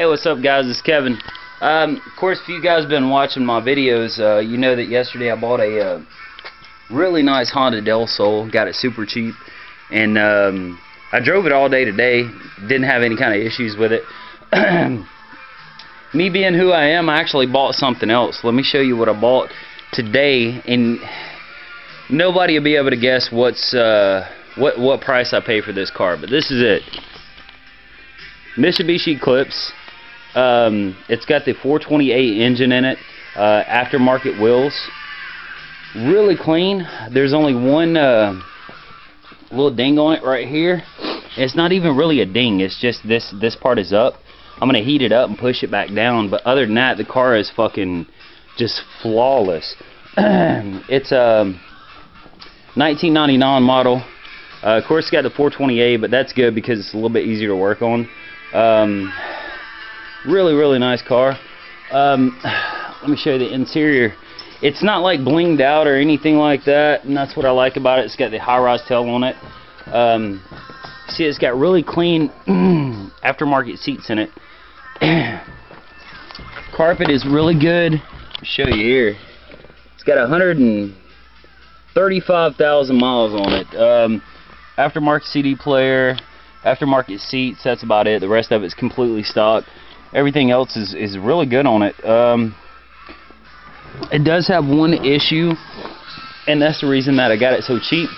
Hey, what's up, guys? It's Kevin. Of course, if you guys have been watching my videos, you know that yesterday I bought a really nice Honda Del Sol. Got it super cheap, and I drove it all day today. Didn't have any kind of issues with it. Me being who I am, I actually bought something else. Let me show you what I bought today, and nobody will be able to guess what's what price I pay for this car. But this is it. Mitsubishi Eclipse. It's got the 428 engine in it, aftermarket wheels, really clean. There's only one little ding on it right here. It's not even really a ding, it's just this part is up. I'm gonna heat it up and push it back down, but other than that, the car is fucking just flawless. It's a 1999 model. Of course, it's got the 428, but that's good because it's a little bit easier to work on. Really nice car. Let me show you the interior. It's not like blinged out or anything like that, and that's what I like about it. It's got the high-rise tail on it. See, it's got really clean aftermarket seats in it. Carpet is really good. I'll show you here. It's got 135,000 miles on it. Aftermarket CD player, aftermarket seats, that's about it. The rest of it's completely stock. Everything else is really good on it. It does have one issue, and that's the reason that I got it so cheap.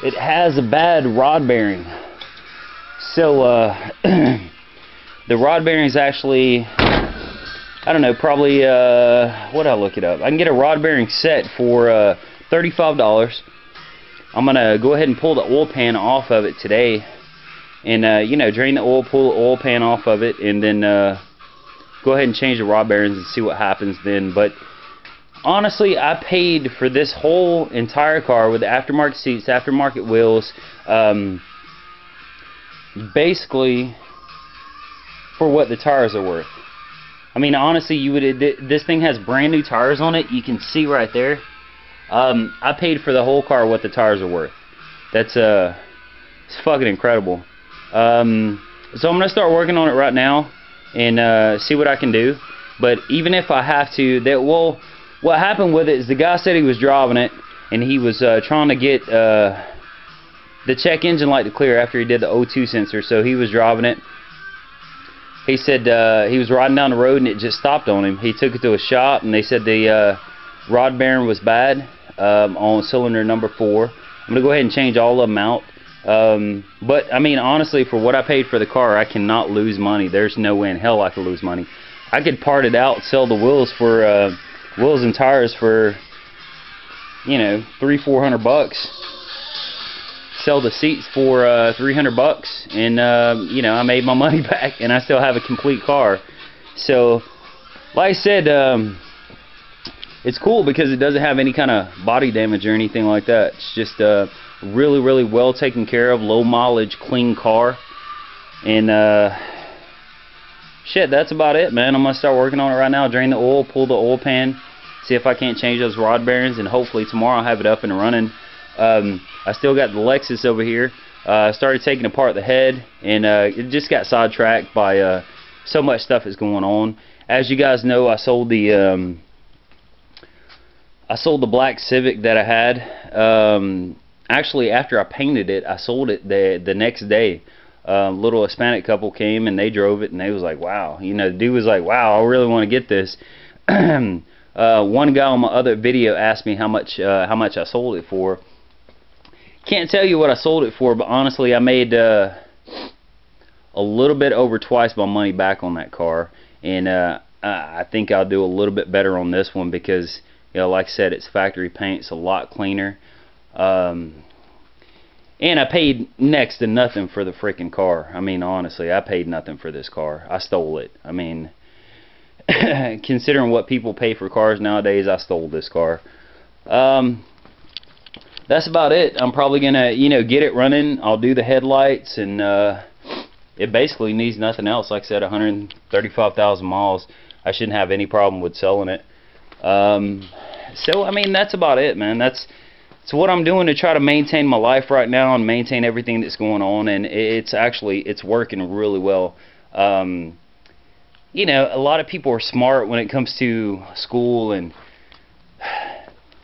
It has a bad rod bearing. So the rod bearing is actually, I don't know, probably what did I look it up? I can get a rod bearing set for $35. I'm gonna go ahead and pull the oil pan off of it today, and you know, drain the oil, pull the oil pan off of it, and then go ahead and change the rod bearings and see what happens then. But honestly, I paid for this whole entire car with the aftermarket seats, aftermarket wheels, basically for what the tires are worth. I mean, honestly, you would. This thing has brand new tires on it. You can see right there. I paid for the whole car what the tires are worth. That's it's fucking incredible. So I'm gonna start working on it right now and see what I can do. But even if I have to, what happened with it is the guy said he was driving it and he was trying to get the check engine light to clear after he did the O2 sensor. So he was driving it. He said he was riding down the road and it just stopped on him. He took it to a shop and they said the rod bearing was bad on cylinder number 4. I'm gonna go ahead and change all of them out. But I mean, honestly, for what I paid for the car, I cannot lose money. There's no way in hell I could lose money. I could part it out, sell the wheels for wheels and tires for, you know, $300-400 bucks. Sell the seats for $300 bucks, and you know, I made my money back, and I still have a complete car. So, like I said, it's cool because it doesn't have any kind of body damage or anything like that. It's just really well taken care of, low mileage, clean car. And shit, that's about it, man. I'm gonna start working on it right now. Drain the oil, pull the oil pan, see if I can't change those rod bearings, and hopefully tomorrow I'll have it up and running. I still got the Lexus over here. I started taking apart the head, and it just got sidetracked by so much stuff that's going on. As you guys know, I sold the black Civic that I had. Actually, after I painted it, I sold it the next day. Little Hispanic couple came and they drove it, and they was like, wow. You know, the dude was like, wow, I really want to get this. One guy on my other video asked me how much I sold it for. Can't tell you what I sold it for, but honestly, I made a little bit over twice my money back on that car, and I think I'll do a little bit better on this one because, you know, like I said, it's factory paint. It's a lot cleaner. And I paid next to nothing for the freaking car. I mean, honestly, I paid nothing for this car. I stole it. I mean, considering what people pay for cars nowadays, I stole this car. That's about it. I'm probably gonna, you know, get it running. I'll do the headlights, and it basically needs nothing else. Like I said, 135,000 miles. I shouldn't have any problem with selling it. So I mean, that's about it, man. That's what I'm doing to try to maintain my life right now and maintain everything that's going on, and it's working really well. you know, a lot of people are smart when it comes to school and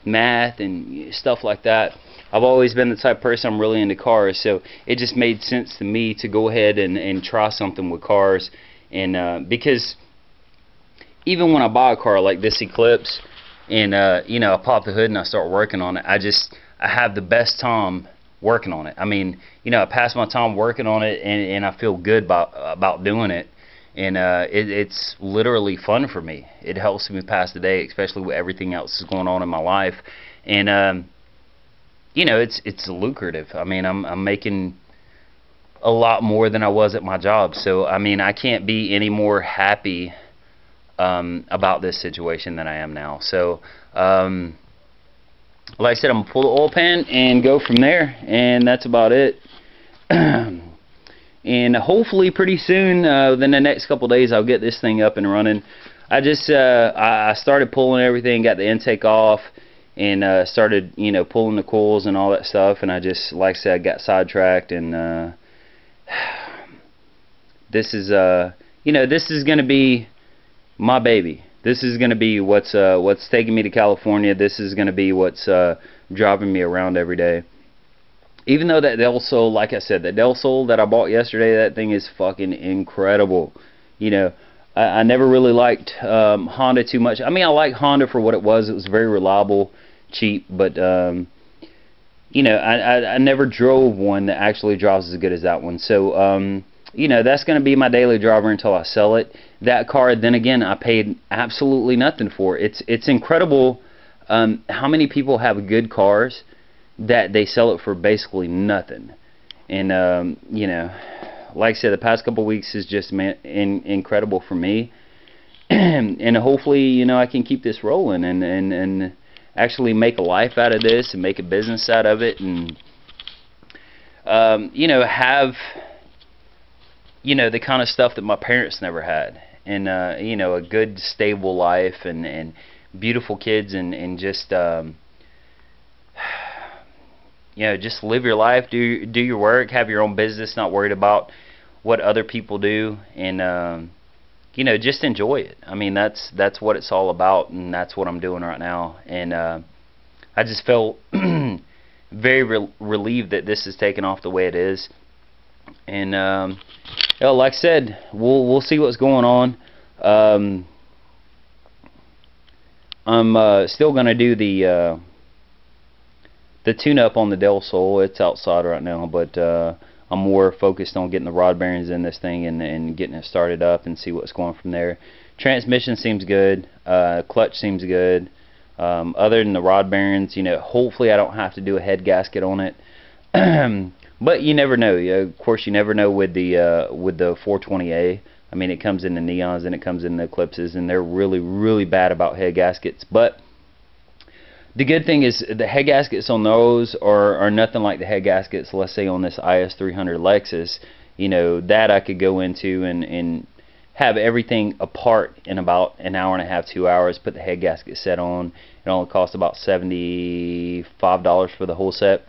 math and stuff like that. I've always been the type of person, I'm really into cars, so it just made sense to me to go ahead and try something with cars. And because even when I buy a car like this Eclipse, and you know, I pop the hood and I start working on it, I have the best time working on it. I mean, you know, I pass my time working on it, and I feel good about doing it. And it's literally fun for me. It helps me pass the day, especially with everything else that's going on in my life. And you know, it's lucrative. I mean, I'm making a lot more than I was at my job. So I mean, I can't be any more happy about this situation than I am now. So like I said, I'm gonna pull the oil pan and go from there, and that's about it. And hopefully pretty soon, within the next couple days, I'll get this thing up and running. I started pulling everything, got the intake off, and started, you know, pulling the coils and all that stuff. And I just, like I said, I got sidetracked. And this is, you know, this is gonna be my baby. This is gonna be what's taking me to California. This is gonna be what's driving me around every day. Even though that Del Sol, like I said, that Del Sol that I bought yesterday, that thing is fucking incredible. You know, I never really liked Honda too much. I mean, I like Honda for what it was. It was very reliable, cheap, but you know, I never drove one that actually drives as good as that one. So you know, that's going to be my daily driver until I sell it. That car, then again, I paid absolutely nothing for. It's incredible how many people have good cars that they sell it for basically nothing. And you know, like I said, the past couple of weeks has just been incredible for me. And hopefully, you know, I can keep this rolling and actually make a life out of this and make a business out of it, and you know, have, you know, the kind of stuff that my parents never had, and you know, a good stable life, and beautiful kids, and just you know, just live your life, do your work, have your own business, not worried about what other people do, and you know, just enjoy it. I mean, that's what it's all about, and that's what I'm doing right now. And I just felt very relieved that this is taking off the way it is. And you know, like I said, we'll see what's going on. I'm still gonna do the tune-up on the Del Sol. It's outside right now, but I'm more focused on getting the rod bearings in this thing and getting it started up and see what's going from there. Transmission seems good. Clutch seems good. Other than the rod bearings, you know, hopefully I don't have to do a head gasket on it. But you never know. Of course, you never know with the 420A. I mean, it comes in the Neons and it comes in the Eclipses, and they're really bad about head gaskets. But the good thing is the head gaskets on those are nothing like the head gaskets, let's say, on this IS300 Lexus. You know, that I could go into and have everything apart in about an hour and a half, 2 hours, put the head gasket set on. It only costs about $75 for the whole set.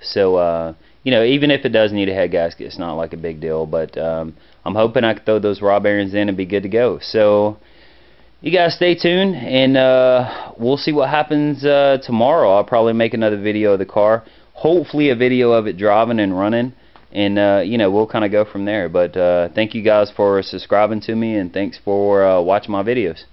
So, you know, even if it does need a head gasket, it's not like a big deal. But I'm hoping I can throw those rod bearings in and be good to go. So you guys stay tuned, and we'll see what happens tomorrow. I'll probably make another video of the car, hopefully a video of it driving and running, and you know, we'll kind of go from there. But thank you guys for subscribing to me, and thanks for watching my videos.